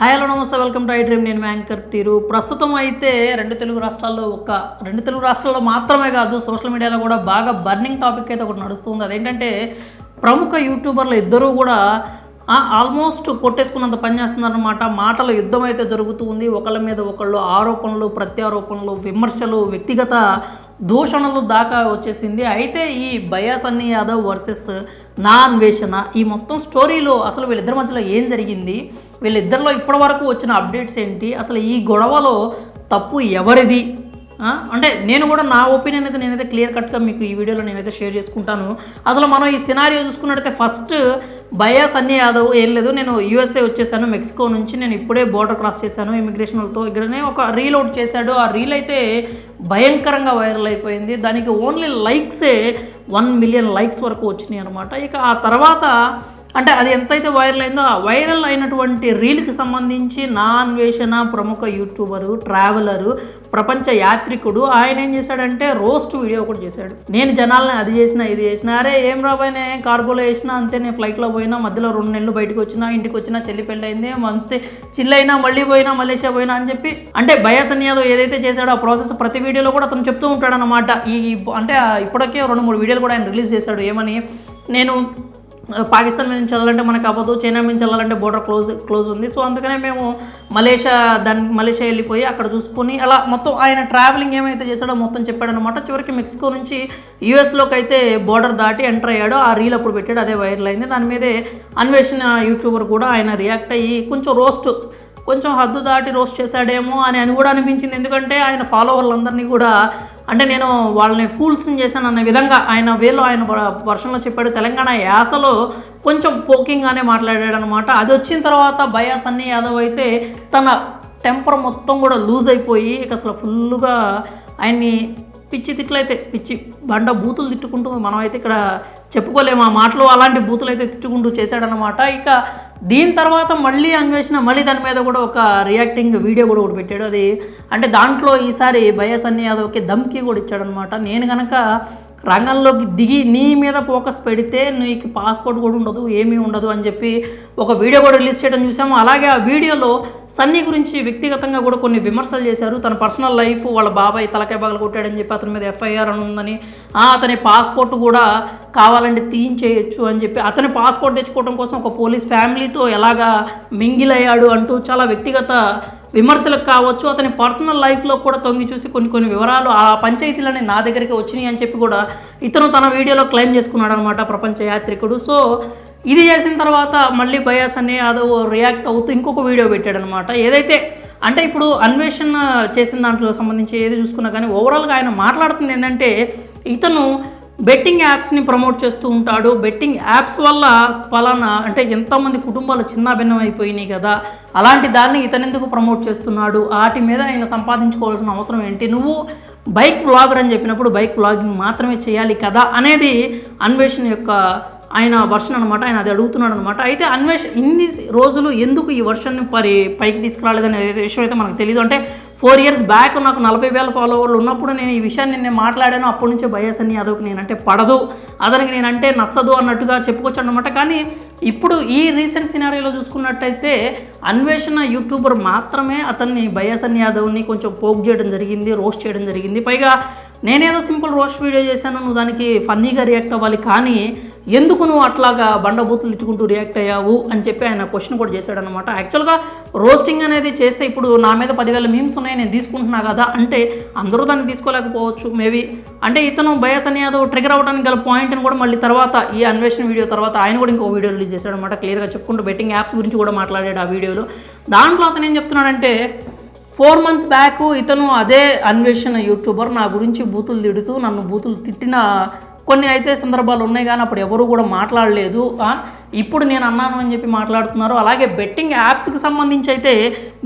Hi hello నమస్తే welcome to I dream. నేను anchor తీరు. ప్రస్తుతం అయితే రెండు తెలుగు రాష్ట్రాల్లో మాత్రమే కాదు, సోషల్ మీడియాలో కూడా బాగా బర్నింగ్ టాపిక్ అయితే ఒకటి నడుస్తుంది. అదేంటంటే ప్రముఖ యూట్యూబర్లు ఇద్దరూ కూడా ఆల్మోస్ట్ కొట్టేసుకున్నంత పని చేస్తున్నారన్నమాట. మాటల యుద్ధం అయితే జరుగుతూ ఉంది. ఒకళ్ళ మీద ఒకళ్ళు ఆరోపణలు, ప్రత్యారోపణలు, విమర్శలు, వ్యక్తిగత దూషణలు దాకా వచ్చేసింది. అయితే ఈ బయా సన్నీ యాదవ్ వర్సెస్ నా అన్వేషణ, ఈ మొత్తం స్టోరీలో అసలు వీళ్ళిద్దరి మధ్యలో ఏం జరిగింది, వీళ్ళిద్దరిలో ఇప్పటి వరకు వచ్చిన అప్డేట్స్ ఏంటి, అసలు ఈ గొడవలో తప్పు ఎవరిది అంటే నేను కూడా నా ఒపీనియన్ అయితే నేనైతే క్లియర్ కట్గా మీకు ఈ వీడియోలో నేనైతే షేర్ చేసుకుంటాను. అసలు మనం ఈ సినారియో చూసుకున్నట్టయితే ఫస్ట్ బయా సన్నీ యాదవ్ ఏం లేదు, నేను యూఎస్ఏ వచ్చేసాను, మెక్సికో నుంచి నేను ఇప్పుడే బోర్డర్ క్రాస్ చేశాను ఇమిగ్రేషన్లతో ఇక్కడనే ఒక రీల్ అవుట్ చేశాడు. ఆ రీల్ అయితే భయంకరంగా వైరల్ అయిపోయింది. దానికి ఓన్లీ లైక్సే 1 మిలియన్ లైక్స్ వరకు వచ్చినాయి అనమాట. ఇక ఆ తర్వాత అంటే అది ఎంతైతే వైరల్ అయిందో ఆ వైరల్ అయినటువంటి రీల్కి సంబంధించి నా అన్వేషణ ప్రముఖ యూట్యూబరు, ట్రావెలరు, ప్రపంచ యాత్రికుడు ఆయన ఏం చేశాడంటే రోస్ట్ వీడియో ఒకటి చేశాడు. నేను జనాలని అది చేసిన ఇది చేసిన, అరే ఏం రాబోయే కార్గోలో వేసినా అంతే, నేను ఫ్లైట్లో పోయినా, మధ్యలో 2 నెలలు బయటకు వచ్చినా, ఇంటికి వచ్చినా, చెల్లి పెళ్ళి అయింది అంతే, చిల్లైనా మళ్ళీ పోయినా, మలేషియా పోయినా అని చెప్పి అంటే బయా సన్నీ యాదవ్ ఏదైతే చేశాడో ఆ ప్రాసెస్ ప్రతి వీడియోలో కూడా అతను చెప్తూ ఉంటాడనమాట. అంటే ఇప్పటికే 2-3 వీడియోలు కూడా ఆయన రిలీజ్ చేశాడు. ఏమని, నేను పాకిస్తాన్ మీద నుంచి వెళ్ళాలంటే మనకు అవ్వదు, చైనా నుంచి వెళ్ళాలంటే బోర్డర్ క్లోజ్ ఉంది, సో అందుకనే మేము మలేషియా వెళ్ళిపోయి అక్కడ చూసుకొని అలా మొత్తం ఆయన ట్రావెలింగ్ ఏమైతే చేశాడో మొత్తం చెప్పాడనమాట. చివరికి మెక్సికో నుంచి యూఎస్లోకి అయితే బోర్డర్ దాటి ఎంటర్ అయ్యాడో ఆ రీల్ అప్పుడు పెట్టాడు, అదే వైరల్ అయింది. దాని మీదే అన్వేషణ యూట్యూబర్ కూడా ఆయన రియాక్ట్ అయ్యి కొంచెం హద్దు దాటి రోస్ట్ చేశాడేమో అని కూడా అనిపించింది. ఎందుకంటే ఆయన ఫాలోవర్లందరినీ కూడా అంటే నేను వాళ్ళని ఫూల్స్ని చేశాను అన్న విధంగా ఆయన వేలో ఆయన వర్షంలో చెప్పాడు. తెలంగాణ యాసలో కొంచెం పోకింగ్గానే మాట్లాడాడు అనమాట. అది వచ్చిన తర్వాత బయా సన్నీ యాదవ్ అయితే తన టెంపర్ మొత్తం కూడా లూజ్ అయిపోయి ఇక అసలు ఫుల్గా ఆయన్ని పిచ్చి బండ బూతులు తిట్టుకుంటూ మనం అయితే ఇక్కడ చెప్పుకోలేము ఆ మాటలు, అలాంటి బూతులు అయితే తిట్టుకుంటూ చేశాడనమాట. ఇక దీని తర్వాత మళ్ళీ అన్వేషణ మళ్ళీ దాని మీద కూడా ఒక రియాక్టింగ్ వీడియో కూడా ఒకటి పెట్టాడు. అది అంటే దాంట్లో ఈసారి బయా సన్నీ యాదవ్కి ధమ్కీ కూడా ఇచ్చాడనమాట. నేను కనుక రంగంలోకి దిగి నీ మీద ఫోకస్ పెడితే నీకు పాస్పోర్ట్ కూడా ఉండదు, ఏమీ ఉండదు అని చెప్పి ఒక వీడియో కూడా రిలీజ్ చేయడం చూసాము. అలాగే ఆ వీడియోలో సన్నీ గురించి వ్యక్తిగతంగా కూడా కొన్ని విమర్శలు చేశారు. తన పర్సనల్ లైఫ్, వాళ్ళ బాబాయ్ తలకాయ బాగలు కొట్టాడని చెప్పి అతని మీద ఎఫ్ఐఆర్ అని ఉందని, అతని పాస్పోర్ట్ కూడా కావాలంటే తీయించేయచ్చు అని చెప్పి, అతని పాస్పోర్ట్ తెచ్చుకోవడం కోసం ఒక పోలీస్ ఫ్యామిలీతో ఎలాగా మింగిల్ అయ్యాడు అంటూ చాలా వ్యక్తిగత విమర్శలకు కావచ్చు, అతని పర్సనల్ లైఫ్లో కూడా తొంగి చూసి కొన్ని వివరాలు ఆ పంచాయతీలని నా దగ్గరికి వచ్చినాయి అని చెప్పి కూడా ఇతను తన వీడియోలో క్లెయిమ్ చేసుకున్నాడు అనమాట, ప్రపంచ యాత్రికుడు. సో ఇది చేసిన తర్వాత మళ్ళీ బయా సన్నీ యాదవ్ రియాక్ట్ అవుతూ ఇంకొక వీడియో పెట్టాడు అనమాట. ఏదైతే అంటే ఇప్పుడు అన్వేషణ చేసిన దాంట్లో సంబంధించి ఏది చూసుకున్నా కానీ ఓవరాల్గా ఆయన మాట్లాడుతుంది ఏంటంటే ఇతను బెట్టింగ్ యాప్స్ని ప్రమోట్ చేస్తూ ఉంటాడు. బెట్టింగ్ యాప్స్ వల్ల ఫలానా అంటే ఎంతోమంది కుటుంబాలు చిన్నాభిన్నం అయిపోయినాయి కదా, అలాంటి దాన్ని ఇతను ఎందుకు ప్రమోట్ చేస్తున్నాడు, వాటి మీద ఆయన సంపాదించుకోవాల్సిన అవసరం ఏంటి, నువ్వు బైక్ వ్లాగర్ అని చెప్పినప్పుడు బైక్ వ్లాగింగ్ మాత్రమే చేయాలి కదా అనేది అన్వేషణ యొక్క ఆయన వర్షన్ అనమాట. ఆయన అది అడుగుతున్నాడు అనమాట. అయితే ఇన్ని రోజులు ఎందుకు ఈ వర్షన్ని పైకి తీసుకురాలేదనే విషయం అయితే మనకు తెలియదు. అంటే 4 years బ్యాక్ నాకు 40,000 ఫాలోవర్లు ఉన్నప్పుడు నేను ఈ విషయాన్ని నేను మాట్లాడాను. అప్పటి నుంచే బయా సన్నీ యాదవ్కి నేనంటే పడదు, అతనికి నేనంటే నచ్చదు అన్నట్టుగా చెప్పుకొచ్చాడు అనమాట. కానీ ఇప్పుడు ఈ రీసెంట్ సినారియోలో చూసుకున్నట్టయితే అన్వేషణ యూట్యూబర్ మాత్రమే అతన్ని బయా సన్నీ యాదవ్ని కొంచెం పోక్ చేయడం జరిగింది, రోస్ట్ చేయడం జరిగింది. పైగా నేనేదో సింపుల్ రోస్ట్ వీడియో చేశాను, నువ్వు దానికి ఫన్నీగా రియాక్ట్ అవ్వాలి, కానీ ఎందుకు నువ్వు అట్లాగా బండబూతులు తిట్టుకుంటూ రియాక్ట్ అయ్యావు అని చెప్పి ఆయన క్వశ్చన్ కూడా చేశాడనమాట. యాక్చువల్గా రోస్టింగ్ అనేది చేస్తే ఇప్పుడు నా మీద 10,000 మీమ్స్ ఉన్నాయి, నేను తీసుకుంటున్నా కదా అంటే అందరూ దాన్ని తీసుకోలేకపోవచ్చు మేబీ. అంటే ఇతను బయా సన్నీ యాదవ్ ట్రిగర్ అవ్వడానికి గల పాయింట్ని కూడా మళ్ళీ తర్వాత ఈ అన్వేషణ వీడియో తర్వాత ఆయన కూడా ఇంకో వీడియో రిలీజ్ చేశాడనమాట, క్లియర్గా చెప్పుకుంటూ బెట్టింగ్ యాప్స్ గురించి కూడా మాట్లాడాడు ఆ వీడియోలో. దాంట్లో అతను ఏం చెప్తున్నాడంటే 4 months బ్యాక్ ఇతను అదే అన్వేషణ యూట్యూబర్ నా గురించి బూతులు తిడుతూ నన్ను బూతులు తిట్టిన కొన్ని అయితే సందర్భాలు ఉన్నాయి, కానీ అప్పుడు ఎవరు కూడా మాట్లాడలేదు. ఇప్పుడు నేను అన్నాను అని చెప్పి మాట్లాడుతున్నారు. అలాగే బెట్టింగ్ యాప్స్కి సంబంధించి అయితే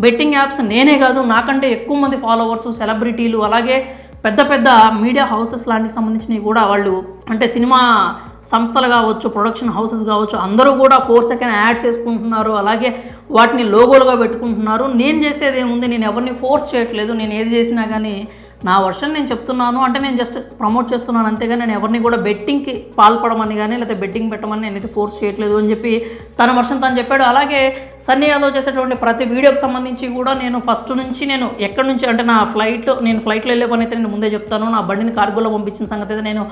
బెట్టింగ్ యాప్స్ నేనే కాదు, నాకంటే ఎక్కువ మంది ఫాలోవర్స్, సెలబ్రిటీలు, అలాగే పెద్ద మీడియా హౌసెస్ లాంటికి సంబంధించినవి కూడా వాళ్ళు అంటే సినిమా సంస్థలు కావచ్చు, ప్రొడక్షన్ హౌసెస్ కావచ్చు, అందరూ కూడా 4 second యాడ్స్ వేసుకుంటున్నారు. అలాగే వాటిని లోగోలుగా పెట్టుకుంటున్నారు. నేను చేసేది ఏముంది, నేను ఎవరిని ఫోర్స్ చేయట్లేదు, నేను ఏది చేసినా కానీ నా వర్షన్ నేను చెప్తున్నాను, అంటే నేను జస్ట్ ప్రమోట్ చేస్తున్నాను అంతేగాని నేను ఎవరిని కూడా బెట్టింగ్కి పాల్పడమని కానీ లేకపోతే బెట్టింగ్ పెట్టమని నేనైతే ఫోర్స్ చేయట్లేదు అని చెప్పి తన వర్షన్ తను చెప్పాడు. అలాగే సన్నీ యాదవ్ చేసేటువంటి ప్రతి వీడియోకి సంబంధించి కూడా నేను ఫస్ట్ నుంచి నేను ఎక్కడి నుంచి అంటే నా ఫ్లైట్లో వెళ్ళే పని అయితే నేను ముందే చెప్తాను. నా బండిని కార్గోలో పంపించిన సంగతి అయితే నేను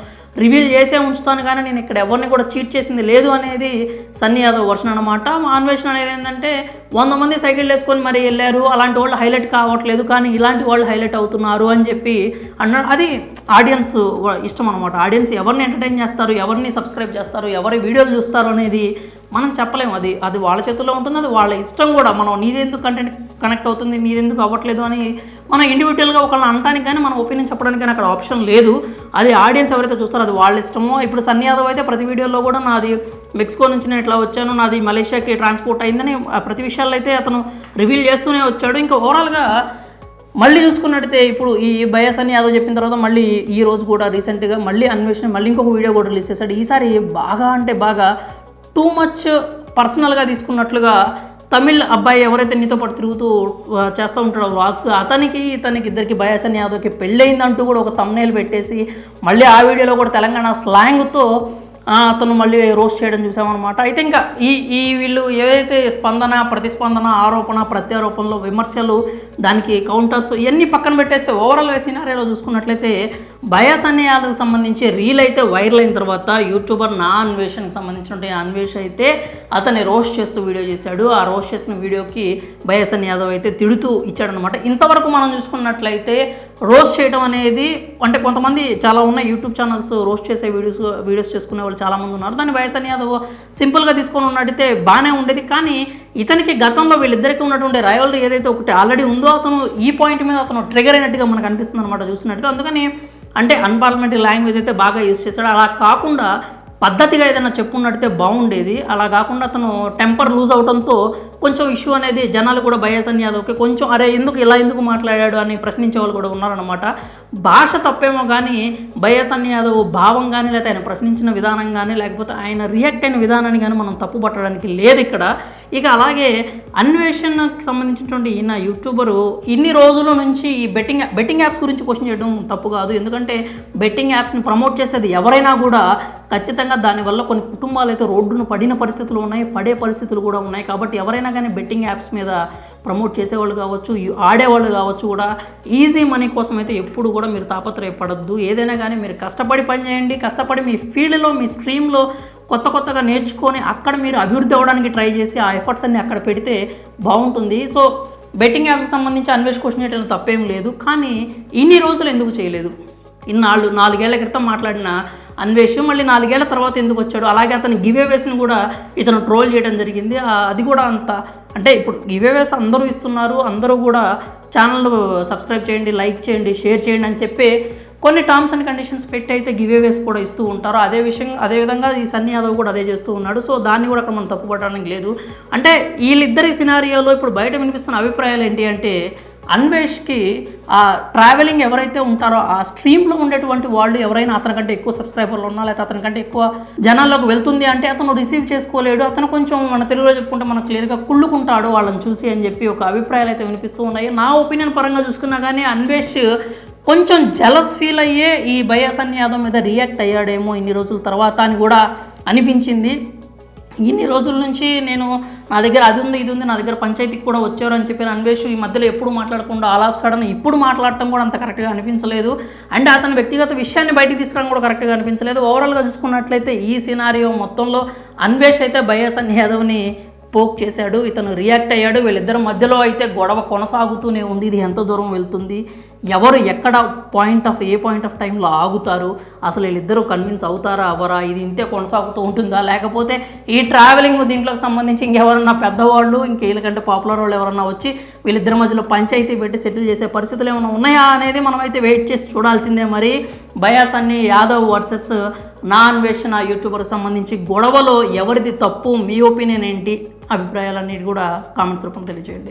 రివీల్ చేసే ఉంచుతాను, కానీ నేను ఇక్కడ ఎవరిని కూడా చీట్ చేసింది లేదు అనేది సన్నీ యాదవ్ వర్షన్ అనమాట. అన్వేషణ అనేది ఏంటంటే 100 మంది సైకిల్ వేసుకొని మరి వెళ్ళారు, అలాంటి వాళ్ళు హైలైట్ కావట్లేదు, కానీ ఇలాంటి వాళ్ళు హైలైట్ అవుతున్నారు అని చెప్పి అన్నాడు. అది ఆడియన్స్ ఇష్టం అనమాట. ఆడియన్స్ ఎవరిని ఎంటర్టైన్ చేస్తారు, ఎవరిని సబ్స్క్రైబ్ చేస్తారు, ఎవరి వీడియోలు చూస్తారు అనేది మనం చెప్పలేము. అది వాళ్ళ చేతుల్లో ఉంటుంది, అది వాళ్ళ ఇష్టం కూడా. మనం నీదెందుకు కంటెంట్ కనెక్ట్ అవుతుంది, నీదెందుకు అవ్వట్లేదు అని మనం ఇండివిజువల్గా ఒకళ్ళని అనడానికి కానీ మన ఒపీనియన్ చెప్పడానికి కానీ అక్కడ ఆప్షన్ లేదు. అది ఆడియన్స్ ఎవరైతే చూస్తారో అది వాళ్ళ ఇష్టమో. ఇప్పుడు సన్నీ యాదవ్ అయితే ప్రతి వీడియోలో కూడా నాది మెక్సికో నుంచి నేను ఇట్లా వచ్చాను, నాది మలేషియాకి ట్రాన్స్పోర్ట్ అయిందని ప్రతి విషయాల్లో అయితే అతను రివీల్ చేస్తూనే వచ్చాడు. ఇంకా ఓవరాల్గా మళ్ళీ చూసుకున్నట్టయితే ఇప్పుడు ఈ బయా సన్నీ యాదవ్ చెప్పిన తర్వాత మళ్ళీ ఈ రోజు కూడా రీసెంట్గా మళ్ళీ అన్వేషణ మళ్ళీ ఇంకొక వీడియో కూడా రిలీజ్ చేశాడు. ఈసారి బాగా అంటే బాగా టూ మచ్ పర్సనల్గా తీసుకున్నట్లుగా తమిళ్ అబ్బాయి ఎవరైతే నీతో పాటు తిరుగుతూ చేస్తూ ఉంటాడో వ్లాగ్స్, ఇతనికి ఇద్దరికి బయా సన్నీ యాదవ్కి పెళ్ళయిందంటూ కూడా ఒక థంబ్నెయిల్ పెట్టేసి మళ్ళీ ఆ వీడియోలో కూడా తెలంగాణ స్లాంగ్తో అతను మళ్ళీ రోస్ట్ చేయడం చూసామన్నమాట. అయితే ఇంకా ఈ వీళ్ళు ఏవైతే స్పందన, ప్రతిస్పందన, ఆరోపణ, ప్రత్యారోపణలో విమర్శలు, దానికి కౌంటర్స్ ఇవన్నీ పక్కన పెట్టేస్తే ఓవరాల్గా సినారియోలో చూసుకున్నట్లయితే బయా సన్నీ యాదవ్కి సంబంధించి రీల్ అయితే వైరల్ అయిన తర్వాత యూట్యూబర్ నా అన్వేషణకి సంబంధించిన అన్వేష్ అయితే అతన్ని రోస్ట్ చేస్తూ వీడియో చేశాడు. ఆ రోస్ట్ చేసిన వీడియోకి బయా సన్నీ యాదవ్ అయితే తిడుతూ ఇచ్చాడనమాట. ఇంతవరకు మనం చూసుకున్నట్లయితే రోస్ట్ చేయడం అనేది అంటే కొంతమంది చాలా ఉన్న యూట్యూబ్ ఛానల్స్ రోస్ట్ చేసే వీడియోస్ చేసుకునే వాళ్ళు చాలామంది ఉన్నారు. దాన్ని బయా సన్నీ యాదవ్ సింపుల్గా తీసుకొని ఉన్నట్టయితే బాగానే ఉండేది. కానీ ఇతనికి గతంలో వీళ్ళిద్దరికీ ఉన్నటువంటి రైవలరీ ఏదైతే ఒకటి ఆల్రెడీ ఉందో అతను ఈ పాయింట్ మీద అతను ట్రిగర్ అయినట్టుగా మనకు అనిపిస్తుంది అనమాట చూసినట్టు. అందుకని అంటే అన్పార్లమెంటరీ లాంగ్వేజ్ అయితే బాగా యూజ్ చేశాడు. అలా కాకుండా పద్ధతిగా ఏదైనా చెప్పున్నట్టయితే బాగుండేది. అలా కాకుండా అతను టెంపర్ లూజ్ అవడంతో కొంచెం ఇష్యూ అనేది జనాలు కూడా బయా సన్నీ యాదవ్కి కొంచెం అరే ఎందుకు మాట్లాడాడు అని ప్రశ్నించే వాళ్ళు కూడా ఉన్నారనమాట. భాష తప్పేమో కానీ బయా సన్నీ యాదవ్ భావం కానీ లేకపోతే ఆయన ప్రశ్నించిన విధానం కానీ లేకపోతే ఆయన రియాక్ట్ అయిన విధానాన్ని కానీ మనం తప్పు పట్టడానికి లేదు ఇక్కడ. ఇక అలాగే అన్వేషణకి సంబంధించినటువంటి ఈయన యూట్యూబరు ఇన్ని రోజుల నుంచి ఈ బెట్టింగ్ యాప్స్ గురించి క్వశ్చన్ చేయడం తప్పు కాదు. ఎందుకంటే బెట్టింగ్ యాప్స్ని ప్రమోట్ చేసేది ఎవరైనా కూడా ఖచ్చితంగా దానివల్ల కొన్ని కుటుంబాలు అయితే రోడ్డును పడిన పరిస్థితులు ఉన్నాయి, పడే పరిస్థితులు కూడా ఉన్నాయి. కాబట్టి ఎవరైనా కానీ బెట్టింగ్ యాప్స్ మీద ప్రమోట్ చేసేవాళ్ళు కావచ్చు, ఆడేవాళ్ళు కావచ్చు కూడా ఈజీ మనీ కోసం అయితే ఎప్పుడు కూడా మీరు తాపత్రయపడద్దు. ఏదైనా కానీ మీరు కష్టపడి పని చేయండి, కష్టపడి మీ ఫీల్డ్లో మీ స్ట్రీమ్లో కొత్తగా నేర్చుకొని అక్కడ మీరు అభివృద్ధి అవ్వడానికి ట్రై చేసి ఆ ఎఫర్ట్స్ అన్ని అక్కడ పెడితే బాగుంటుంది. సో బెట్టింగ్ యాప్స్ సంబంధించి అన్వేష్ క్వశ్చన్ చేయడం తప్పేం లేదు, కానీ ఇన్ని రోజులు ఎందుకు చేయలేదు? ఇన్నాళ్ళు 4 ఏళ్ల క్రితం మాట్లాడిన అన్వేష్ మళ్ళీ 4 ఏళ్ల తర్వాత ఎందుకు వచ్చాడు? అలాగే అతను గివేవేస్ని కూడా ఇతను ట్రోల్ చేయడం జరిగింది. అది కూడా అంత అంటే ఇప్పుడు గివేవేస్ అందరూ ఇస్తున్నారు, అందరూ కూడా ఛానల్ సబ్స్క్రైబ్ చేయండి, లైక్ చేయండి, షేర్ చేయండి అని చెప్పి కొన్ని టర్మ్స్ అండ్ కండిషన్స్ పెట్టి అయితే గివేవేస్ కూడా ఇస్తూ ఉంటారు. అదేవిధంగా ఈ సన్నీ యాదవ్ కూడా అదే చేస్తూ ఉన్నాడు. సో దాన్ని కూడా అక్కడ మనం తప్పుపడడానికి లేదు. అంటే వీళ్ళిద్దరి సినారియోలో ఇప్పుడు బయట వినిపిస్తున్న అభిప్రాయాలు ఏంటి అంటే అన్వేష్కి ఆ ట్రావెలింగ్ ఎవరైతే ఉంటారో ఆ స్ట్రీమ్లో ఉండేటువంటి వాళ్ళు ఎవరైనా అతనికంటే ఎక్కువ సబ్స్క్రైబర్లు ఉన్నా లేకపోతే అతనికంటే ఎక్కువ జనాల్లోకి వెళ్తుంది అంటే అతను రిసీవ్ చేసుకోలేడు, అతను కొంచెం మన తెలుగులో చెప్పుకుంటే మనకు క్లియర్గా కుళ్ళుకుంటాడు వాళ్ళని చూసి అని చెప్పి ఒక అభిప్రాయాలు అయితే వినిపిస్తూ ఉన్నాయి. నా ఒపీనియన్ పరంగా చూసుకున్నా కానీ అన్వేష్ కొంచెం జలస్ ఫీల్ అయ్యే ఈ బయా సన్నీ యాదవ్ మీద రియాక్ట్ అయ్యాడేమో ఇన్ని రోజుల తర్వాత అని కూడా అనిపించింది. ఇన్ని రోజుల నుంచి నేను నా దగ్గర అది ఉంది ఇది ఉంది, నా దగ్గర పంచాయతీకి కూడా వచ్చారు అని చెప్పిన అన్వేష్ ఈ మధ్యలో ఎప్పుడు మాట్లాడకుండా ఆల్ ఆఫ్ సడన్ ఇప్పుడు మాట్లాడటం కూడా అంత కరెక్ట్గా అనిపించలేదు. అండ్ అతని వ్యక్తిగత విషయాన్ని బయటికి తీసుకురావడం కూడా కరెక్ట్గా అనిపించలేదు. ఓవరాల్గా చూసుకున్నట్లయితే ఈ సినారియో మొత్తంలో అన్వేష్ అయితే బయా సన్నీ యాదవ్ని పోక్ చేశాడు, ఇతను రియాక్ట్ అయ్యాడు. వీళ్ళిద్దరి మధ్యలో అయితే గొడవ కొనసాగుతూనే ఉంది. ఇది ఎంత దూరం వెళ్తుంది, ఎవరు ఎక్కడ ఏ పాయింట్ ఆఫ్ టైంలో ఆగుతారు, అసలు వీళ్ళిద్దరూ కన్విన్స్ అవుతారా అవరా, ఇది ఇంతే కొనసాగుతూ ఉంటుందా, లేకపోతే ఈ ట్రావెలింగ్ దీంట్లోకి సంబంధించి ఇంకెవరన్నా పెద్దవాళ్ళు వీళ్ళకంటే పాపులర్ వాళ్ళు ఎవరన్నా వచ్చి వీళ్ళిద్దరి మధ్యలో పంచాయతీ పెట్టి సెటిల్ చేసే పరిస్థితులు ఏమైనా ఉన్నాయా అనేది మనం అయితే వెయిట్ చేసి చూడాల్సిందే. మరి బయా సన్నీ యాదవ్ వర్సెస్ నా అన్వేషణ యూట్యూబర్కి సంబంధించి గొడవలో ఎవరిది తప్పు, మీ ఒపీనియన్ ఏంటి, అభిప్రాయాలన్నిటి కూడా కామెంట్స్ రూపంలో తెలియజేయండి.